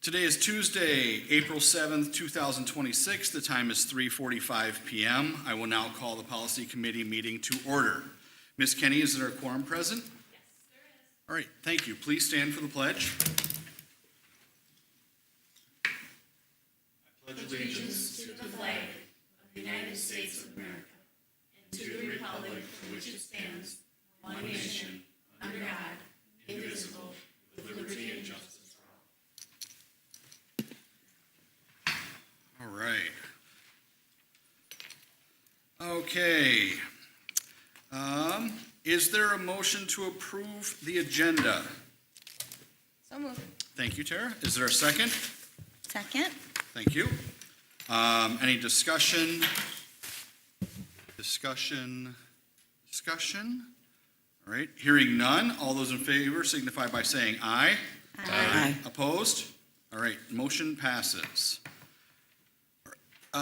Today is Tuesday, April 7th, 2026. The time is 3:45 p.m. I will now call the Policy Committee meeting to order. Ms. Kenny, is there a quorum present? Yes, there is. All right, thank you. Please stand for the pledge. I pledge Allegiance to the flag of the United States of America and to the republic for which it stands, one nation, under God, indivisible, with liberty and justice for all. All right. Okay. Is there a motion to approve the agenda? So moved. Thank you, Tara. Is there a second? Second. Thank you. Any discussion? Discussion? All right, hearing none. All those in favor signify by saying aye. Aye. Opposed? All right, motion passes.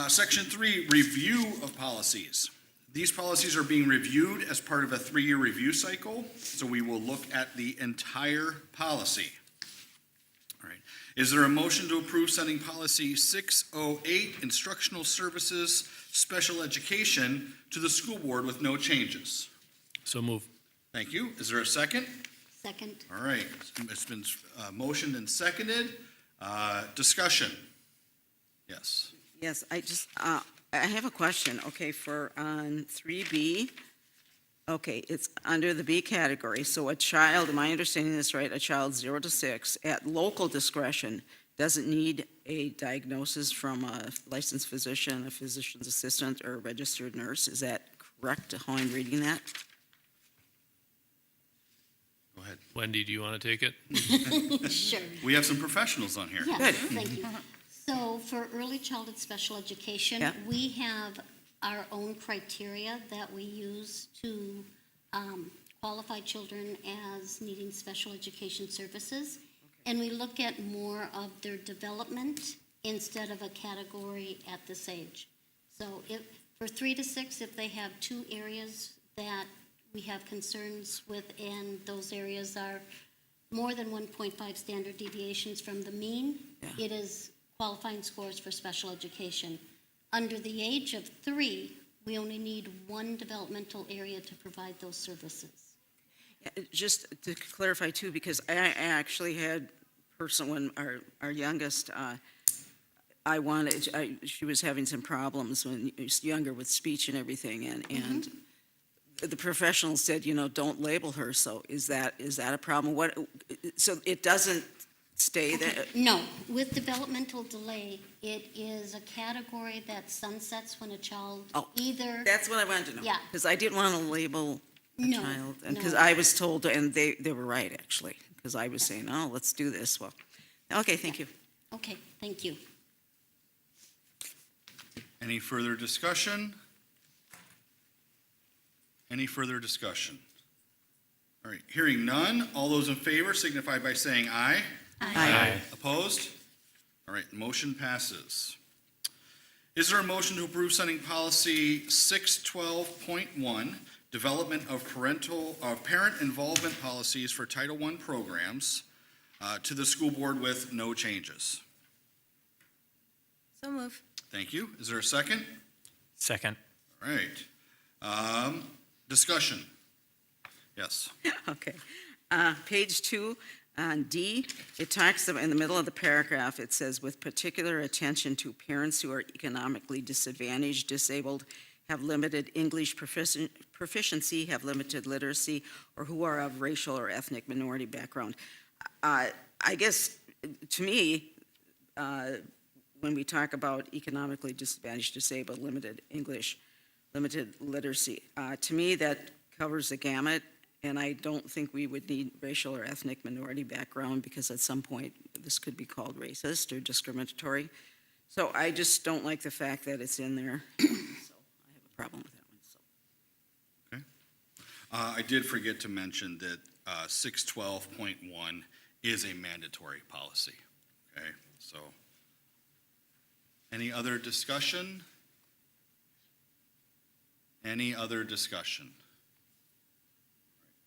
Section 3, review of policies. These policies are being reviewed as part of a 3-year review cycle, so we will look at the entire policy. All right. Is there a motion to approve sending policy 608, instructional services, special education, to the school board with no changes? So move. Thank you. Is there a second? Second. All right. It's been motioned and seconded. Discussion? Yes. Yes, I have a question, okay, for on 3B, okay, it's under the B category, so a child, am I understanding this right, a child 0 to 6, at local discretion, doesn't need a diagnosis from a licensed physician, a physician's assistant, or a registered nurse, is that correct, how I'm reading that? Go ahead. Wendy, do you want to take it? Sure. We have some professionals on here. Yes, Good. thank you. So for early childhood special education, Yeah. we have our own criteria that we use to qualify children as needing special education services. And we look at more of their development instead of a category at this age. So if, for 3 to 6, if they have 2 areas that we have concerns with, and those areas are more than 1.5 standard deviations from the mean, Yeah. it is qualifying scores for special education. Under the age of 3, we only need 1 developmental area to provide those services. Just to clarify too, because I actually had person when our youngest, she was having some problems when she was younger with speech and everything, and the professional said, don't label her. So is that a problem? So it doesn't stay there? No, with developmental delay, it is a category that sunsets when a child either, That's what I wanted to know. Yeah. Because I didn't want to label a No, child, and because no. I was told, and they were right, actually, because I was saying, oh, let's do this. Well, okay, thank you. okay, thank you. Any further discussion? Any further discussion? All right, hearing none. All those in favor signify by saying aye. Aye. Opposed? All right, motion passes. Is there a motion to approve sending policy 612.1, development of parent involvement policies for Title I programs, to the school board with no changes? So moved. Thank you. Is there a second? Second. All right. Discussion? Yes. Okay. Page 2, on D, it talks about, in the middle of the paragraph, it says, with particular attention to parents who are economically disadvantaged, disabled, have limited English proficiency, have limited literacy, or who are of racial or ethnic minority background. I guess, to me, when we talk about economically disadvantaged, disabled, limited English, limited literacy, to me, that covers the gamut. And I don't think we would need racial or ethnic minority background, because at some point this could be called racist or discriminatory. So I just don't like the fact that it's in there. So I have a problem with that one. So. I did forget to mention that 612.1 is a mandatory policy. Okay, so any other discussion? Any other discussion?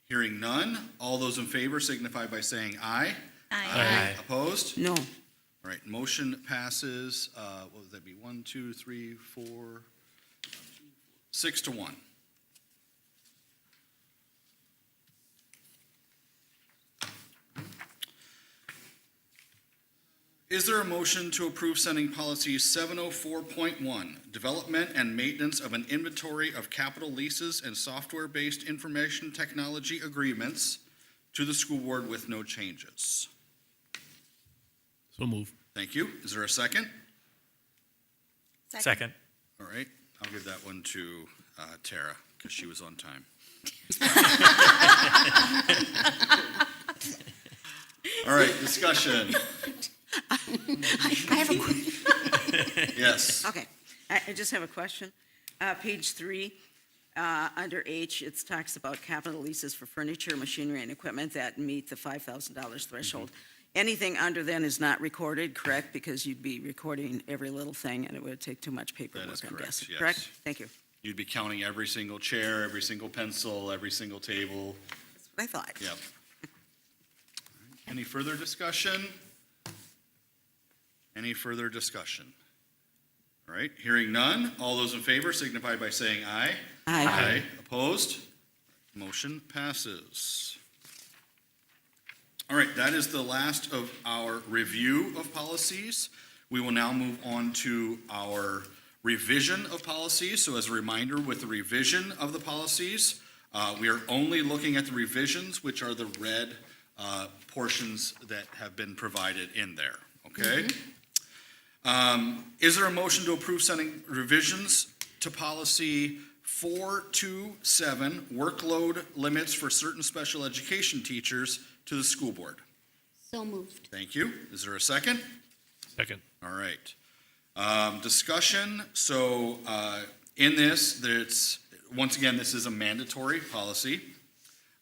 Hearing none, all those in favor signify by saying aye. Aye. Opposed? No. All right, motion passes, what would that be, 1, 2, 3, 4, 6 to 1. Is there a motion to approve sending policy 704.1, development and maintenance of an inventory of capital leases and software-based information technology agreements to the school board with no changes? So move. Thank you. Is there a second? Second. All right, I'll give that one to Tara, because she was on time. All right, discussion. I have a question. Yes. Okay, I just have a question. Page 3, under H, it talks about capital leases for furniture, machinery, and equipment that meet the $5,000 threshold. Anything under then is not recorded, correct? Because you'd be recording every little thing, and it would take too much paperwork, That is I'm correct, guessing. yes. Correct? Thank you. You'd be counting every single chair, every single pencil, every single table. That's what I thought. Yep. Any further discussion? Any further discussion? All right, hearing none. All those in favor signify by saying aye. Aye. Opposed? Motion passes. All right, that is the last of our review of policies. We will now move on to our revision of policies. So as a reminder, with the revision of the policies, we are only looking at the revisions, which are the red portions that have been provided in there, okay? Is there a motion to approve sending revisions to policy 427, workload limits for certain special education teachers, to the school board? So moved. Thank you. Is there a second? Second. All right. Discussion. So in this, once again, this is a mandatory policy.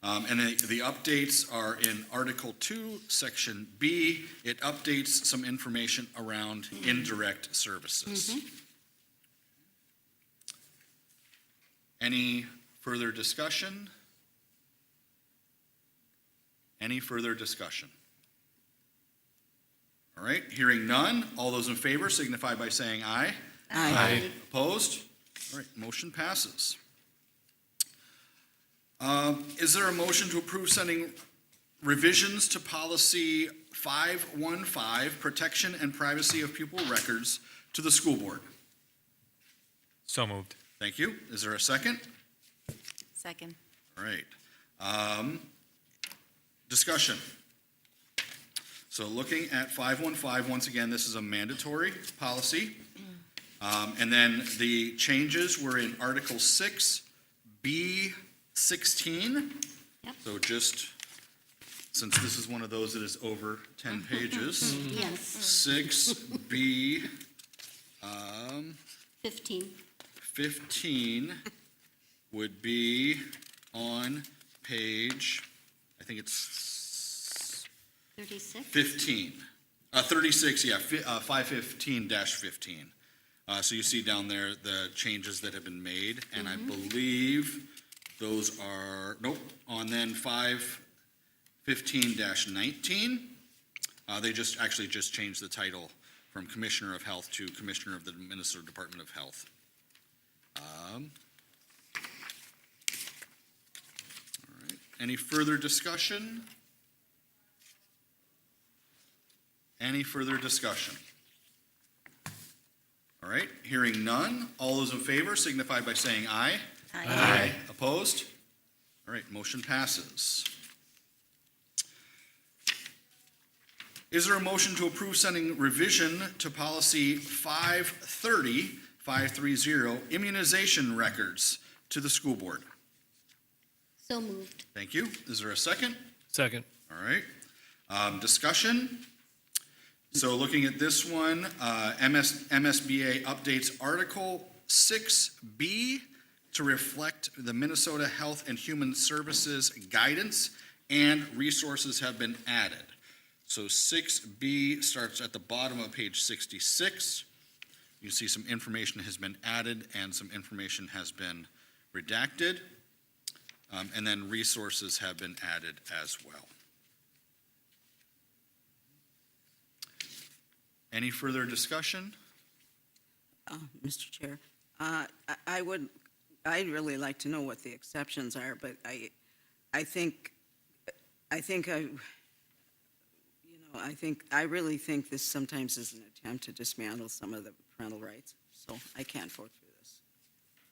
And the updates are in Article 2, Section B. It updates some information around indirect services. Any further discussion? Any further discussion? All right, hearing none. All those in favor signify by saying aye. Aye. Opposed? All right, motion passes. Is there a motion to approve sending revisions to policy 515, protection and privacy of pupil records, to the school board? So moved. Thank you. Is there a second? Second. All right. Discussion. So looking at 515, once again, this is a mandatory policy. And then the changes were in Article 6, B16. Yep. So just, since this is one of those that is over 10 pages, Yes, 6B 15. 15 would be on page, I think it's 36. 15, 36, yeah, 515-15. So you see down there the changes that have been made, and I believe those are, nope, on then 515-19. They actually just changed the title from Commissioner of Health to Commissioner of the Minnesota Department of Health. All right. Any further discussion? Any further discussion? All right, hearing none. All those in favor signify by saying aye. Aye. Opposed? All right, motion passes. Is there a motion to approve sending revision to policy 530, immunization records, to the school board? So moved. Thank you. Is there a second? Second. All right. Discussion. So looking at this one, MSBA updates Article 6B to reflect the Minnesota Health and Human Services guidance, and resources have been added. So 6B starts at the bottom of page 66. You see some information has been added and some information has been redacted. And then resources have been added as well. Any further discussion? Mr. Chair, I'd really like to know what the exceptions are, but I really think this sometimes is an attempt to dismantle some of the parental rights, so I can't vote for this.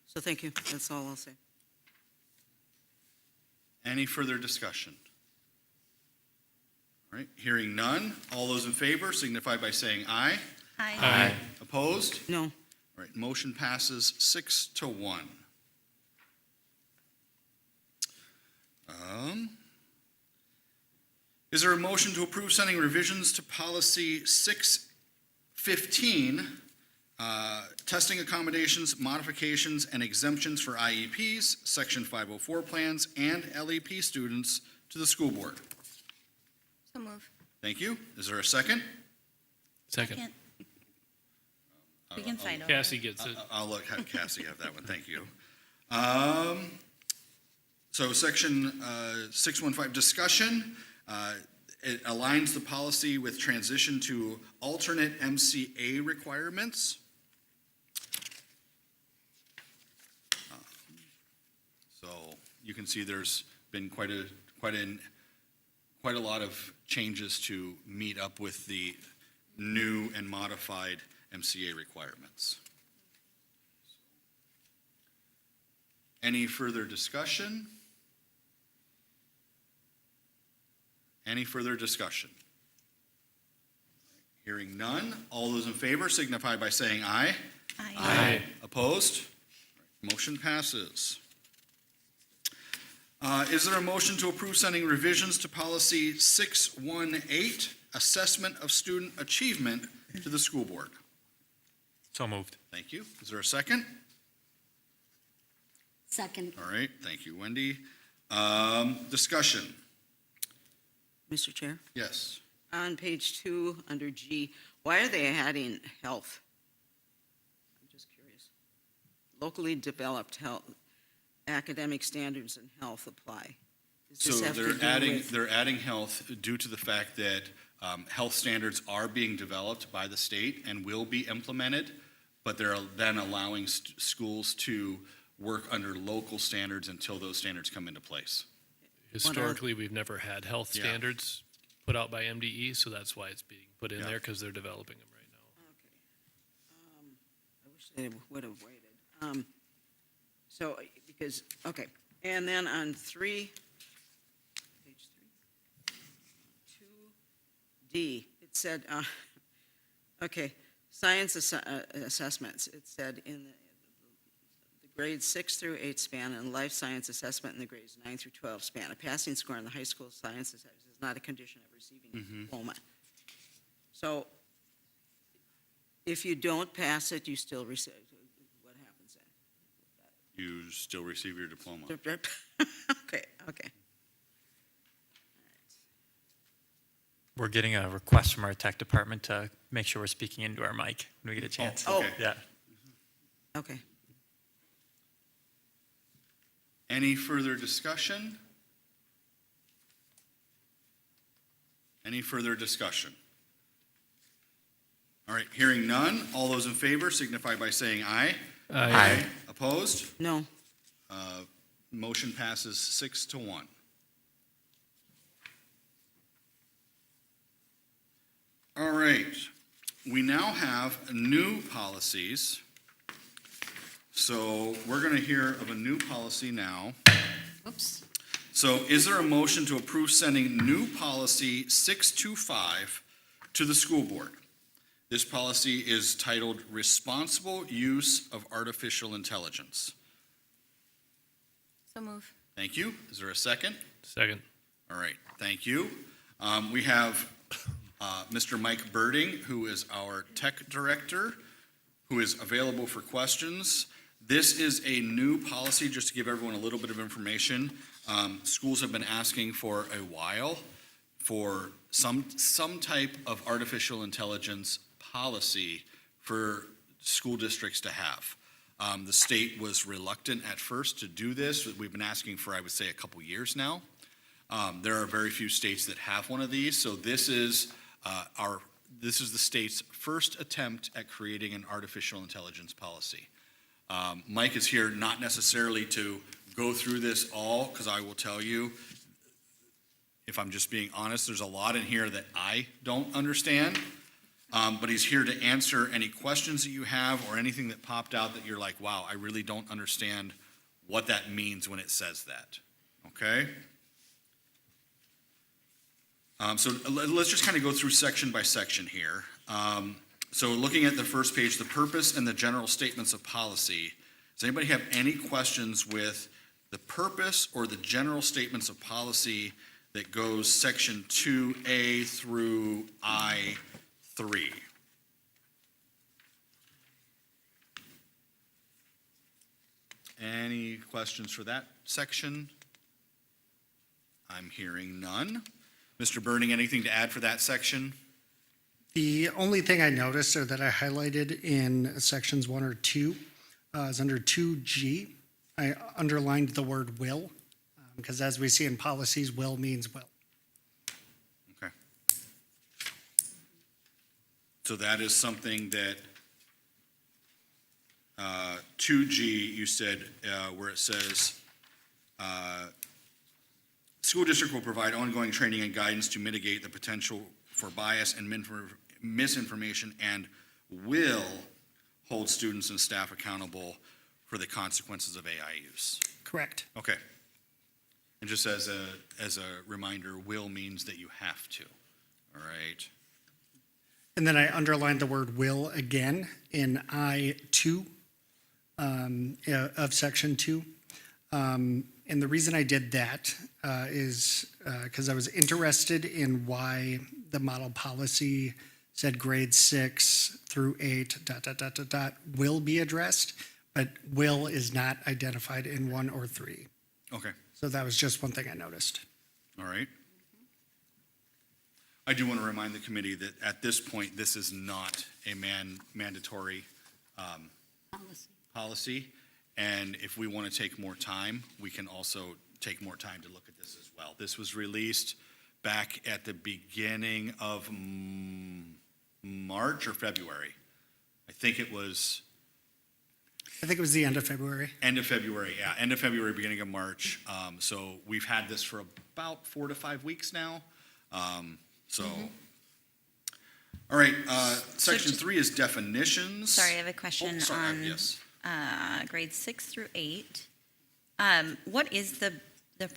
So thank you, that's all I'll say. Any further discussion? All right, hearing none. All those in favor signify by saying aye. Aye. Opposed? No, All right, motion passes 6-1. Is there a motion to approve sending revisions to policy 615, testing accommodations, modifications, and exemptions for IEPs, section 504 plans, and LEP students to the school board? So move. Thank you. Is there a second? Second. We can fight over Cassie it. gets it. I'll let Cassie have that one, thank you. So section 615, discussion, it aligns the policy with transition to alternate MCA requirements. So you can see there's been quite a lot of changes to meet up with the new and modified MCA requirements. Any further discussion? Any further discussion? Hearing none. All those in favor signify by saying aye. Aye. Opposed? Motion passes. Is there a motion to approve sending revisions to policy 618, assessment of student achievement, to the school board? So moved. Thank you. Is there a second? Second. All right, thank you, Wendy. Discussion. Mr. Chair, Yes. on page 2, under G, why are they adding health? I'm just curious. Locally developed health, academic standards and health apply. Does So this have to they're do adding, with- they're adding health due to the fact that health standards are being developed by the state and will be implemented, but they're then allowing schools to work under local standards until those standards come into place. Historically, we've never had health Yeah. standards put out by MDE, so that's why it's being put in Yeah. there, because they're developing them right now. I wish they would have waited. So, because, okay, and then on 3, page 3, 2D, it said, okay, science assessments, it said in the grades 6 through 8 span and life science assessment in the grades 9 through 12 span. A passing score in the high school science assessment is not a condition of receiving a diploma. So if you don't pass it, you still receive, what happens You still receive your diploma. then? Okay. We're getting a request from our tech department to make sure we're speaking into our mic when we get a chance. Oh. Okay. Yeah. Okay. Any further discussion? Any further discussion? All right, hearing none. All those in favor signify by saying aye. Aye. Opposed? No. Motion passes 6-1. All right, we now have new policies. So we're going to hear of a new policy now. Oops. So is there a motion to approve sending new policy 625 to the school board? This policy is titled Responsible Use of Artificial Intelligence. So move. Thank you. Is there a second? Second. All right, thank you. We have Mr. Mike Birding, who is our tech director, who is available for questions. This is a new policy, just to give everyone a little bit of information. Schools have been asking for a while for some type of artificial intelligence policy for school districts to have. The state was reluctant at first to do this. We've been asking for, I would say, a couple years now. There are very few states that have one of these, so this is this is the state's first attempt at creating an artificial intelligence policy. Mike is here not necessarily to go through this all, because I will tell you, if I'm just being honest, there's a lot in here that I don't understand. But he's here to answer any questions that you have or anything that popped out that you're like, wow, I really don't understand what that means when it says that. Okay? So let's just kind of go through section by section here. So looking at the first page, the purpose and the general statements of policy. Does anybody have any questions with the purpose or the general statements of policy that goes section 2A through I3? Any questions for that section? I'm hearing none. Mr. Burning, anything to add for that section? The only thing I noticed or that I highlighted in sections 1 or 2 is under 2G. I underlined the word will, because as we see in policies, will means will. Okay. So that is something that 2G, you said, where it says, school district will provide ongoing training and guidance to mitigate the potential for bias and misinformation and will hold students and staff accountable for the consequences of AI use. Correct. Okay. And just as a reminder, will means that you have to, all right? And then I underlined the word will again in I2 of section 2. And the reason I did that is because I was interested in why the model policy said grades 6 through 8, ... will be addressed, but will is not identified in 1 or 3. Okay, So that was just one thing I noticed. all right. I do want to remind the committee that at this point, this is not a mandatory policy. And if we want to take more time, we can also take more time to look at this as well. This was released back at the beginning of March or February. I think it was the end of February. end of February, yeah, end of February, beginning of March. So we've had this for about 4 to 5 weeks now. All right, section 3 is definitions. Sorry, I have a question on Yes. grades 6 through 8. What is the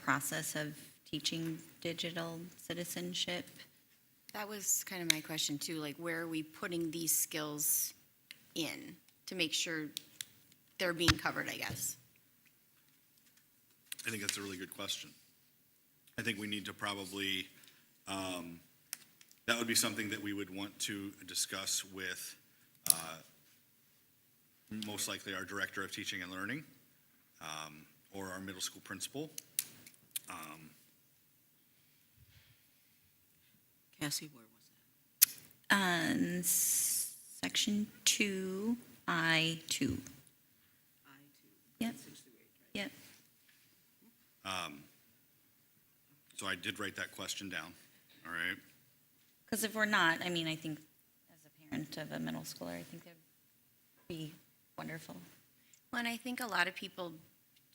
process of teaching digital citizenship? That was kind of my question too, like where are we putting these skills in to make sure they're being covered, I guess? I think that's a really good question. I think we need to probably, that would be something that we would want to discuss with most likely our director of teaching and learning or our middle school principal. Cassie, where was that? Section 2, I2. Yep. Yep. So I did write that question down, all right? Because if we're not, I mean, I think as a parent of a middle schooler, I think that would be wonderful. Well, and I think a lot of people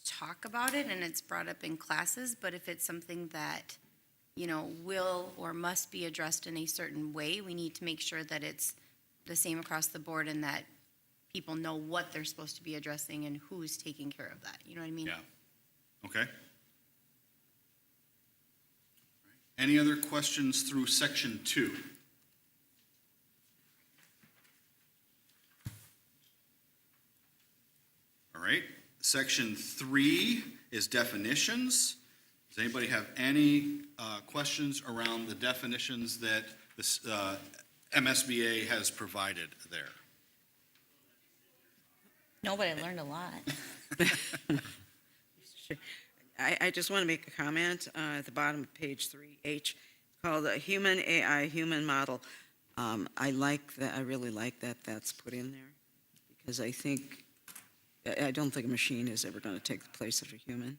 talk about it and it's brought up in classes, but if it's something that, you know, will or must be addressed in a certain way, we need to make sure that it's the same across the board and that people know what they're supposed to be addressing and who's taking care of that. You know what I mean? Yeah, okay. Any other questions through section 2? All right, section 3 is definitions. Does anybody have any questions around the definitions that this MSBA has provided there? No, but I learned a lot. Sure. I just want to make a comment at the bottom of page 3H called a human AI human model. I like that. I really like that that's put in there because I don't think a machine is ever going to take the place of a human.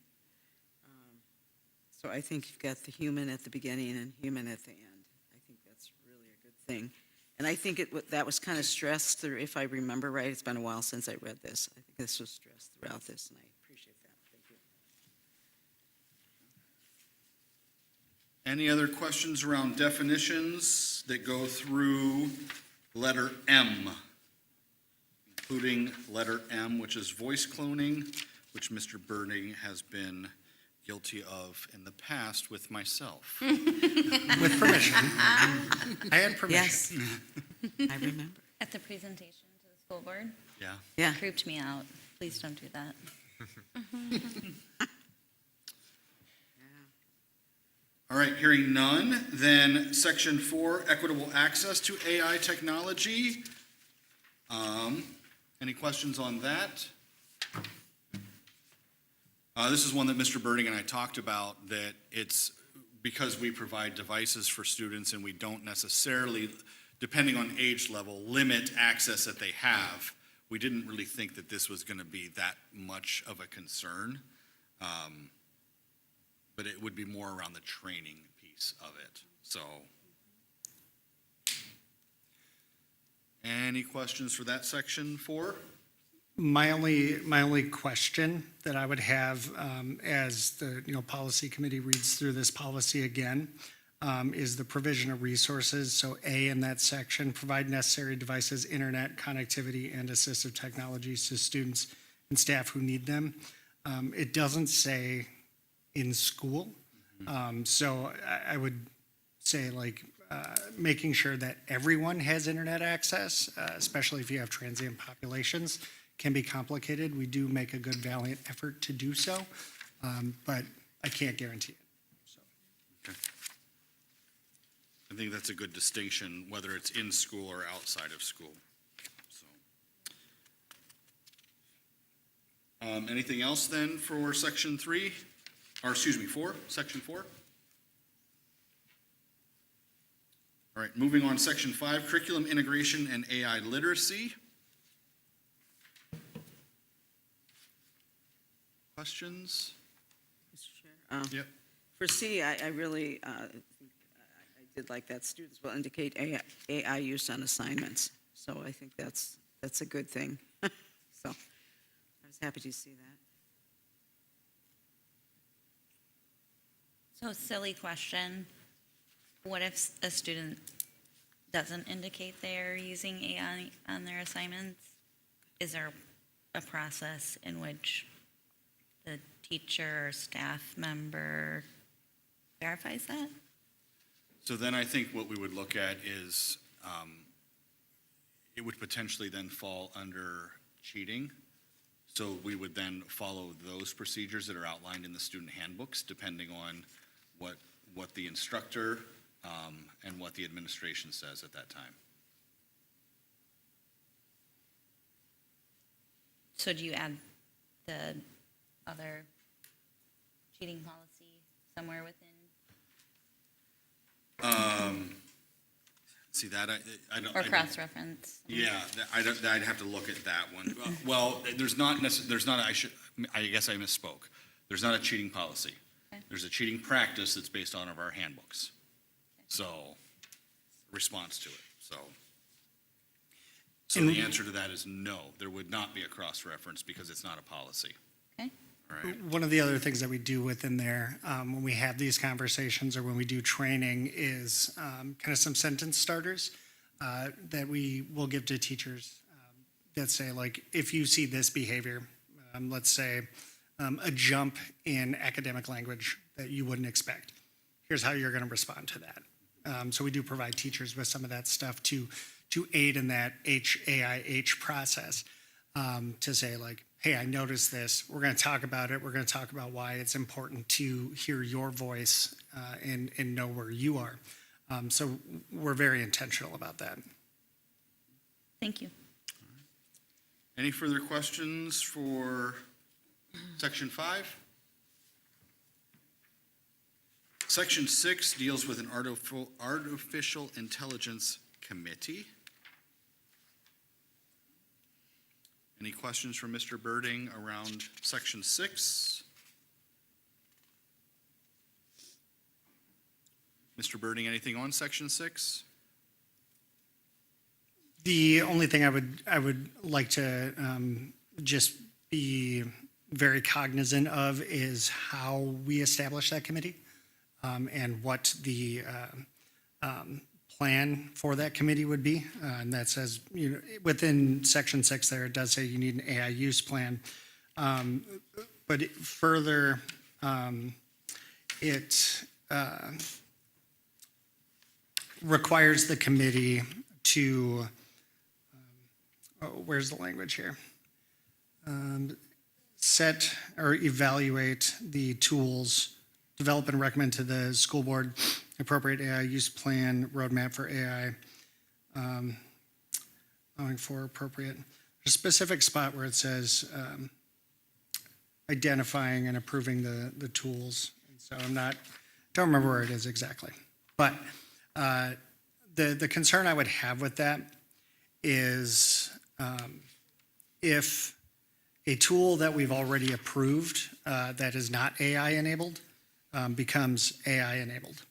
So I think you've got the human at the beginning and human at the end. I think that's really a good thing. And I think that was kind of stressed through, if I remember right, it's been a while since I read this. I think this was stressed throughout this, and I appreciate that. Thank you. Any other questions around definitions that go through letter M? Including letter M, which is voice cloning, which Mr. Birding has been guilty of in the past with myself. With permission. I had permission. Yes, I remember. At the presentation to the school board, Yeah. Yeah. creeped me out. Please don't do that. All right, hearing none, then section 4, equitable access to AI technology. Any questions on that? This is one that Mr. Birding and I talked about, that it's because we provide devices for students and we don't necessarily, depending on age level, limit access that they have. We didn't really think that this was going to be that much of a concern. But it would be more around the training piece of it, so. Any questions for that section 4? My only question that I would have as the policy committee reads through this policy again is the provision of resources. So A in that section, provide necessary devices, internet connectivity, and assistive technologies to students and staff who need them. It doesn't say in school, so I would say making sure that everyone has internet access, especially if you have transient populations, can be complicated. We do make a good, valiant effort to do so, but I can't guarantee it. So. Okay. I think that's a good distinction, whether it's in school or outside of school. So. Anything else then for section 3? Or excuse me, 4, section 4? All right, moving on, section 5, curriculum integration and AI literacy. Questions? Mr. Chair? Yep. For C, I really I did like that students will indicate AI use on assignments. So I think that's a good thing. So I was happy to see that. So silly question. What if a student doesn't indicate they're using AI on their assignments? Is there a process in which the teacher or staff member verifies that? So then I think what we would look at is, it would potentially then fall under cheating. So we would then follow those procedures that are outlined in the student handbooks, depending on what the instructor and what the administration says at that time. So do you add the other cheating policy somewhere within? See that, I don't. Or cross-reference? Yeah, I'd have to look at that one. Well, I guess I misspoke. There's not a cheating policy. Okay. There's a cheating practice that's based on our handbooks. So, response to it, so. So the answer to that is no, there would not be a cross-reference because it's not a policy. Okay. All right. One of the other things that we do within there when we have these conversations or when we do training is kind of some sentence starters that we will give to teachers that say, if you see this behavior, let's say a jump in academic language that you wouldn't expect, here's how you're going to respond to that. So we do provide teachers with some of that stuff to aid in that AIH process to say, hey, I noticed this. We're going to talk about it. We're going to talk about why it's important to hear your voice and know where you are. So we're very intentional about that. Thank you. Any further questions for section 5? Section 6 deals with an artificial intelligence committee. Any questions from Mr. Birding around section 6? Mr. Birding, anything on section 6? The only thing I would like to just be very cognizant of is how we establish that committee, and what the plan for that committee would be. And that says, you know, within section 6 there, it does say you need an AI use plan. But further, it requires the committee to, where's the language here? Set or evaluate the tools, develop and recommend to the school board appropriate AI use plan, roadmap for AI, allowing for appropriate, a specific spot where it says identifying and approving the tools. And so don't remember where it is exactly. But the concern I would have with that is if a tool that we've already approved that is not AI enabled becomes AI enabled,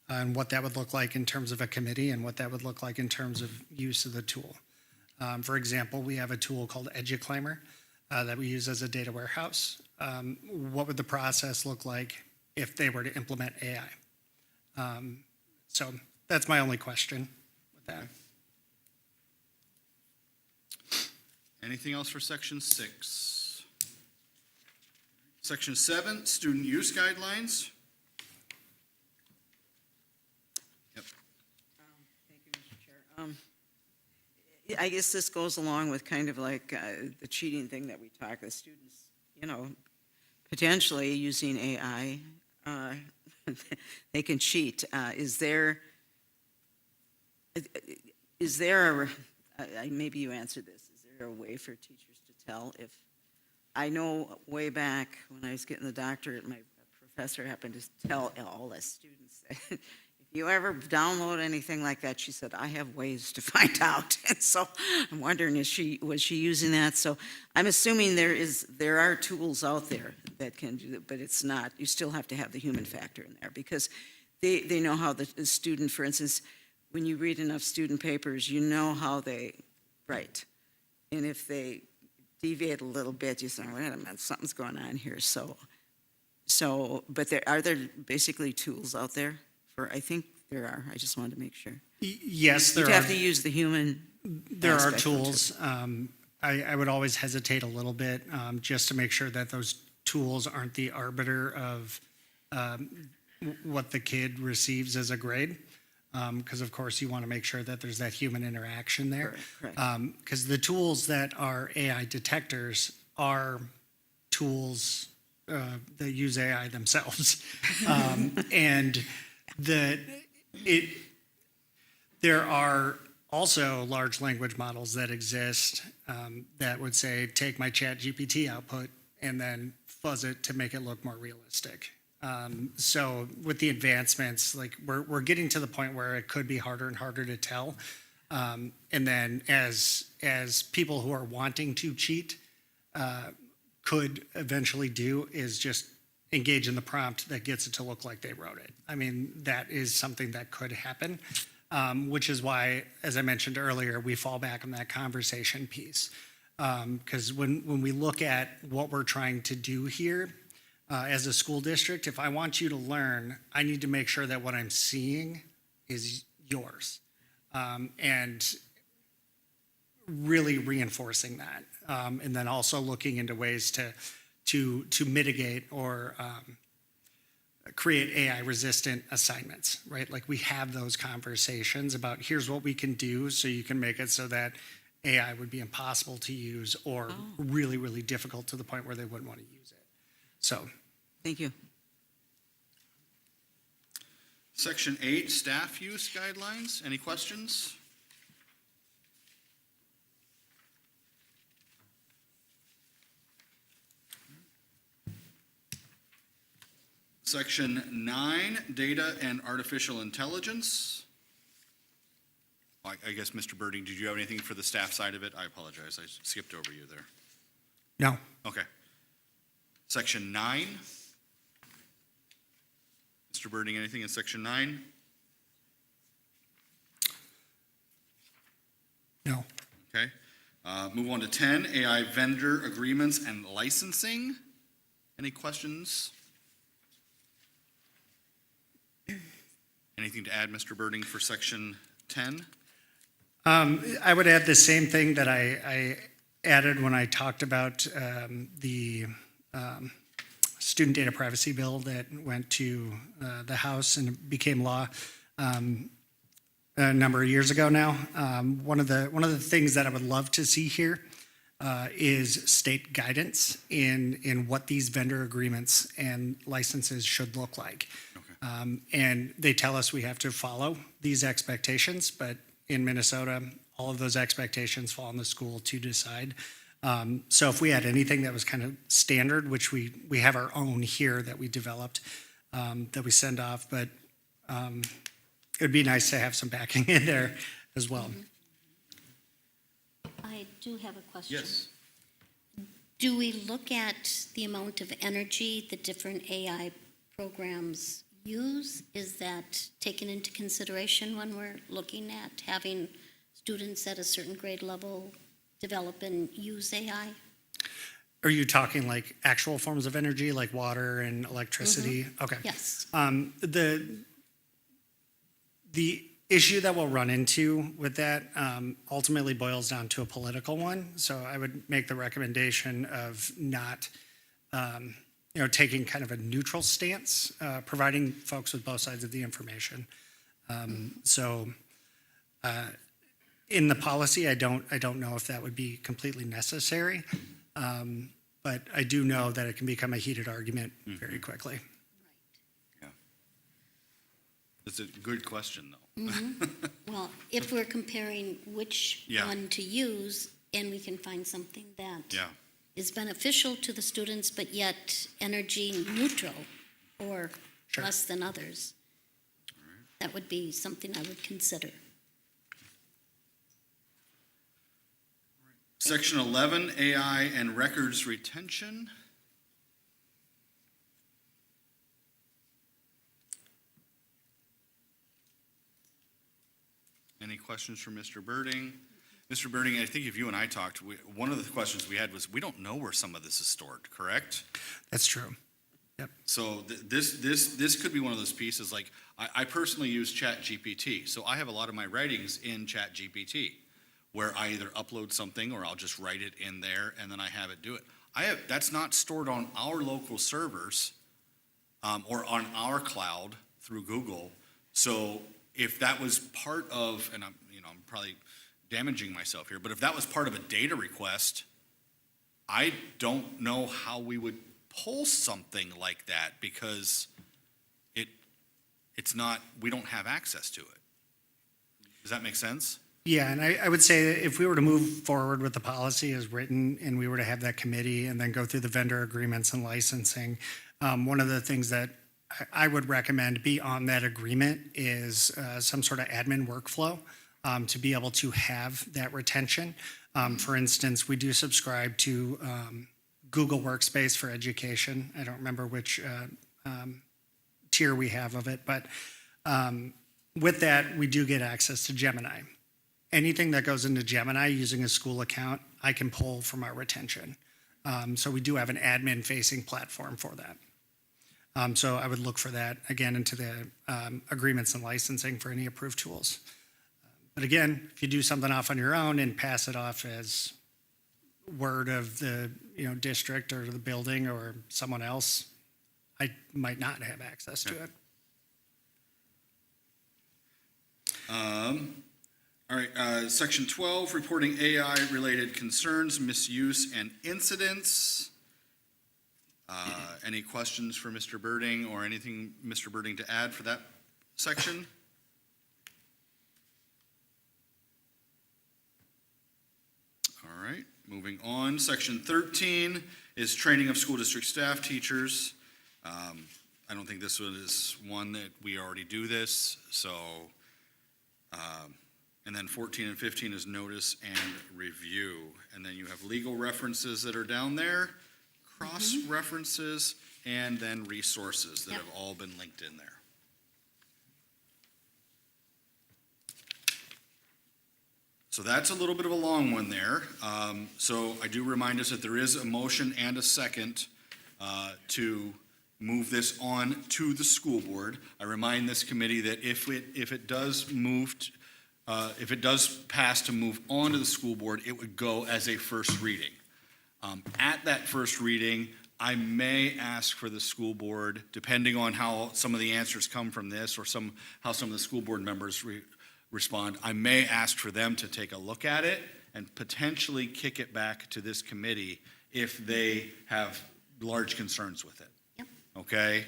and what that would look like in terms of a committee and what that would look like in terms of use of the tool. For example, we have a tool called EduClimber that we use as a data warehouse. What would the process look like if they were to implement AI? So that's my only question with that. Anything else for section 6? Section 7, student use guidelines. Yep. Thank you, Mr. Chair. I guess this goes along with kind of like the cheating thing that we talk, the students, you know, potentially using AI, they can cheat. Is there maybe you answered this, is there a way for teachers to tell if, I know way back when I was getting the doctorate, my professor happened to tell all the students that if you ever download anything like that, she said, I have ways to find out. And so I'm wondering, was she using that? So I'm assuming there are tools out there that can do that, but it's not, you still have to have the human factor in there, because they know how the student, for instance, when you read enough student papers, you know how they write. And if they deviate a little bit, you say, wait a minute, something's going on here. So, but are there basically tools out there for, I think there are, I just wanted to make sure. Yes, there You'd are. have to use the human There are aspect of it. tools. I would always hesitate a little bit just to make sure that those tools aren't the arbiter of what the kid receives as a grade. Because of course you want to make sure that there's that human interaction there. Correct. Because the tools that are AI detectors are tools that use AI themselves. And there are also large language models that exist that would say, take my ChatGPT output and then fuzz it to make it look more realistic. So with the advancements, like we're getting to the point where it could be harder and harder to tell. And then as people who are wanting to cheat could eventually do is just engage in the prompt that gets it to look like they wrote it. I mean, that is something that could happen, which is why, as I mentioned earlier, we fall back on that conversation piece. Because when we look at what we're trying to do here, as a school district, if I want you to learn, I need to make sure that what I'm seeing is yours. And really reinforcing that. And then also looking into ways to mitigate or create AI resistant assignments, right? Like we have those conversations about here's what we can do so you can make it so that AI would be impossible to use or really, really difficult to the point where they wouldn't want to use it. So. Thank you. Section 8, staff use guidelines. Any questions? Section 9, data and artificial intelligence. I guess, Mr. Birding, did you have anything for the staff side of it? I apologize, I skipped over you there. No. Okay. Section 9. Mr. Birding, anything in section 9? No. Okay. Move on to 10, AI vendor agreements and licensing. Any questions? Anything to add, Mr. Birding, for section 10? I would add the same thing that I added when I talked about the student data privacy bill that went to the House and became law a number of years ago now. One of the things that I would love to see here is state guidance in what these vendor agreements and licenses should look like. And they tell us we have to follow these expectations, but in Minnesota, all of those expectations fall on the school to decide. So if we had anything that was kind of standard, which we have our own here that we developed, that we send off, but it'd be nice to have some backing in there as well. I do have a question. Yes. Do we look at the amount of energy the different AI programs use? Is that taken into consideration when we're looking at having students at a certain grade level develop and use AI? Are you talking like actual forms of energy, like water and electricity? Okay. Yes. The issue that we'll run into with that ultimately boils down to a political one. So I would make the recommendation of not, taking kind of a neutral stance, providing folks with both sides of the information. In the policy, I don't know if that would be completely necessary, but I do know that it can become a heated argument very quickly. It's a good question, though. Well, if we're comparing which Yeah. one to use, and we can find something that Yeah. is beneficial to the students, but yet energy neutral or Sure. less than others, that would be something I would consider. Section 11, AI and records retention. Any questions for Mr. Birding? Mr. Birding, I think if you and I talked, one of the questions we had was, we don't know where some of this is stored, correct? That's true. So this could be one of those pieces, like, I personally use ChatGPT, so I have a lot of my writings in ChatGPT, where I either upload something or I'll just write it in there and then I have it do it. That's not stored on our local servers or on our cloud through Google. So if that was part of, and I'm probably damaging myself here, but if that was part of a data request, I don't know how we would pull something like that because it's not, we don't have access to it. Does that make sense? Yeah, and I would say that if we were to move forward with the policy as written and we were to have that committee and then go through the vendor agreements and licensing, one of the things that I would recommend be on that agreement is some sort of admin workflow to be able to have that retention. For instance, we do subscribe to Google Workspace for education. I don't remember which tier we have of it, but with that, we do get access to Gemini. Anything that goes into Gemini using a school account, I can pull from our retention. So we do have an admin-facing platform for that. So I would look for that, again, into the agreements and licensing for any approved tools. But again, if you do something off on your own and pass it off as word of the district or the building or someone else, I might not have access to it. All right, section 12, reporting AI-related concerns, misuse, and incidents. Any questions for Mr. Birding or anything, Mr. Birding, to add for that section? All right, moving on. Section 13 is training of school district staff, teachers. I don't think this is one that we already do this, so, and then 14 and 15 is notice and review. And then you have legal references that are down there, cross-references, and then resources that have all been linked in there. So that's a little bit of a long one there. So I do remind us that there is a motion and a second to move this on to the school board. I remind this committee that if it does if it does pass to move on to the school board, it would go as a first reading. At that first reading, I may ask for the school board, depending on how some of the answers come from this or how some of the school board members respond, I may ask for them to take a look at it and potentially kick it back to this committee if they have large concerns with it. Yep. Okay?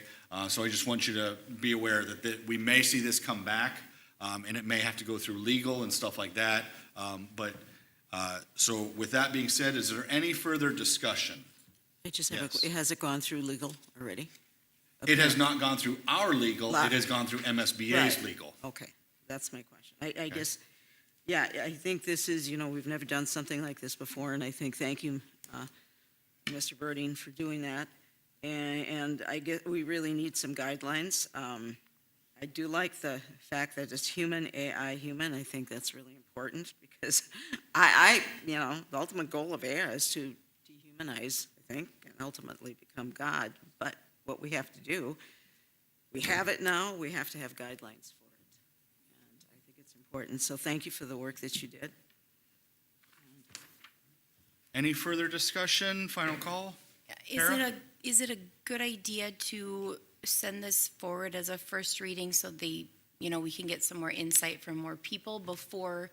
So I just want you to be aware that we may see this come back, and it may have to go through legal and stuff like that. So with that being said, is there any further discussion? I just Yes. has it gone through legal already? It has not gone through our legal, Lot. it has gone through MSBA's Right. legal. Okay, that's my question. I guess, yeah, I think this is, we've never done something like this before, and I think, thank you, Mr. Birding, for doing that. And I get, we really need some guidelines. I do like the fact that it's human, AI human. I think that's really important because the ultimate goal of AI is to dehumanize, I think, and ultimately become God. But what we have to do, we have it now, we have to have guidelines for it. And I think it's important. So thank you for the work that you did. Any further discussion, final call? Tara? Is it a good idea to send this forward as a first reading so we can get some more insight from more people before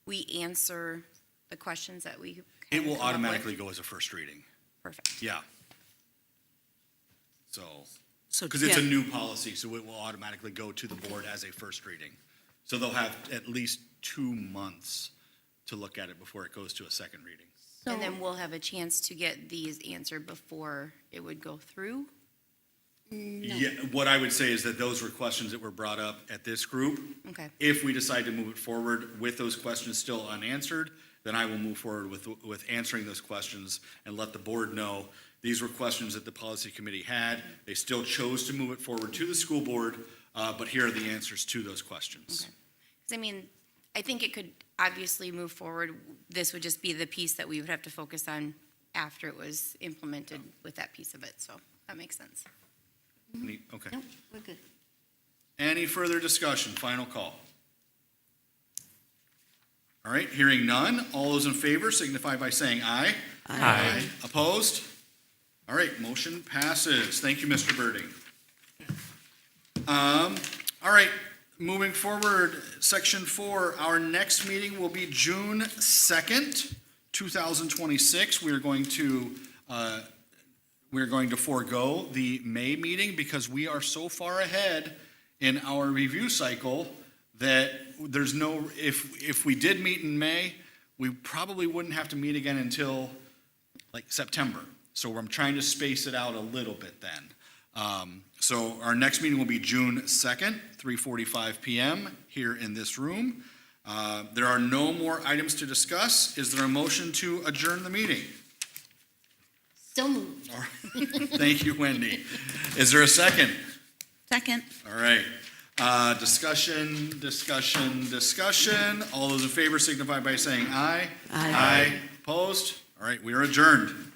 we answer the questions that we It kinda will come up with? automatically go as a first reading, Perfect. yeah. So Because it's a Ken- new policy, so it will automatically go to the board as a first reading. So they'll have at least 2 months to look at it before it goes to a second reading. And then we'll have a chance to get these answered before it would go through? Yeah, what I would say is that those were questions that were brought up at this group. Okay. If we decide to move it forward with those questions still unanswered, then I will move forward with answering those questions and let the board know these were questions that the policy committee had. They still chose to move it forward to the school board, but here are the answers to those questions. Okay. 'Cause I think it could obviously move forward. This would just be the piece that we would have to focus on after it was implemented with that piece of it, so that makes sense. Okay. Nope, we're good. Any further discussion? Final call. All right, hearing none. All those in favor signify by saying aye. Aye. Opposed? All right, motion passes. Thank you, Mr. Birding. All right, moving forward, section 4, our next meeting will be June 2nd, 2026. We're going to forego the May meeting because we are so far ahead in our review cycle that there's no, if we did meet in May, we probably wouldn't have to meet again until like September. So I'm trying to space it out a little bit then. So our next meeting will be June 2nd, 3:45 PM here in this room. There are no more items to discuss. Is there a motion to adjourn the meeting? So moved. All right. Thank you, Wendy. Is there a second? Second. All right. Discussion. All those in favor signify by saying aye. Aye. Opposed? All right, we are adjourned.